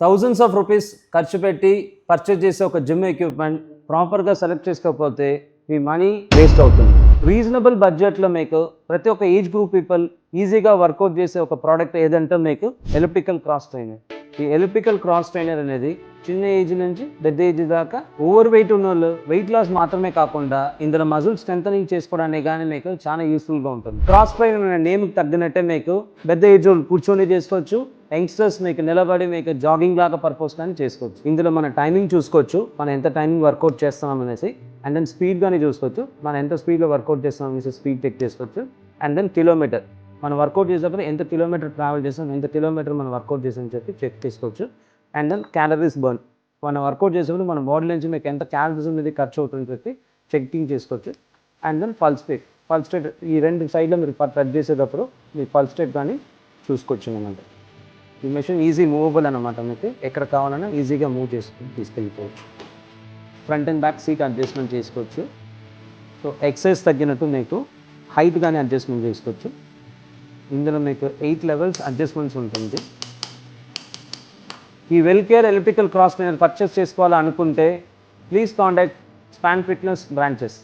Thousands of rupees ఖర్చు పెట్టి purchase చేసే ఒక జిమ్ ఎక్విప్మెంట్ ప్రాపర్గా సెలెక్ట్ చేసుకోకపోతే మీ మనీ వేస్ట్ అవుతుంది. రీజనబుల్ బడ్జెట్లో మీకు ప్రతి ఒక్క ఏజ్ గ్రూప్ పీపుల్ ఈజీగా వర్కౌట్ చేసే ఒక ప్రోడక్ట్ ఏదంటే మీకు ఎలిప్టికల్ క్రాస్ ట్రైనర్. ఈ ఎలిప్టికల్ క్రాస్ ట్రైనర్ అనేది చిన్న ఏజ్ నుంచి పెద్ద ఏజ్ దాకా ఓవర్ వెయిట్ ఉన్న వాళ్ళు వెయిట్ లాస్ మాత్రమే కాకుండా ఇందులో మజిల్ స్ట్రెంథనింగ్ చేసుకోవడానికి కానీ మీకు చాలా యూస్ఫుల్గా ఉంటుంది. క్రాస్ ట్రైనర్ అనే నేమ్కి తగ్గినట్టే మీకు పెద్ద ఏజ్ వాళ్ళు కూర్చొని చేసుకోవచ్చు, యంగ్స్టర్స్ మీకు నిలబడి మీకు జాగింగ్ లాగా పర్పస్ కానీ చేసుకోవచ్చు. ఇందులో మన టైమింగ్ చూసుకోవచ్చు, మనం ఎంత టైమింగ్ వర్కౌట్ చేస్తున్నాం అనేసి. అండ్ దెన్ స్పీడ్ కానీ చూసుకోవచ్చు, మనం ఎంత స్పీడ్లో వర్కౌట్ చేస్తున్నాం అనేసి స్పీడ్ చెక్ చేసుకోవచ్చు. అండ్ దెన్ కిలోమీటర్, మనం వర్కౌట్ చేసేటప్పుడు ఎంత కిలోమీటర్ ట్రావెల్ చేస్తాం, ఎంత కిలోమీటర్ మనం వర్కౌట్ చేసామని చెప్పి చెక్ చేసుకోవచ్చు. అండ్ దెన్ క్యాలరీస్ బర్న్, మనం వర్కౌట్ చేసేటప్పుడు మన బాడీ నుంచి మీకు ఎంత క్యాలరీస్ అనేది ఖర్చు అవుతుందని చెప్పి చెకింగ్ చేసుకోవచ్చు. అండ్ దెన్ పల్స్ రేట్ ఈ రెండు సైడ్లో మీరు టచ్ చేసేటప్పుడు మీ పల్స్ రేట్ కానీ చూసుకోవచ్చు అనమాట. ఈ మెషిన్ ఈజీ మూవబుల్ అనమాట, మీకు ఎక్కడ కావాలన్నా ఈజీగా మూవ్ చేసుకుని తీసుకెళ్ళిపోవచ్చు. Front and back seat adjustment చేసుకోవచ్చు. సో ఎక్సైజ్ తగ్గినట్టు మీకు హైట్ కానీ అడ్జస్ట్మెంట్ చేసుకోవచ్చు. ఇందులో మీకు 8 లెవెల్స్ అడ్జస్ట్మెంట్స్ ఉంటుంది. ఈ Welcare elliptical cross trainer purchase చేసుకోవాలనుకుంటే please contact Span fitness branches.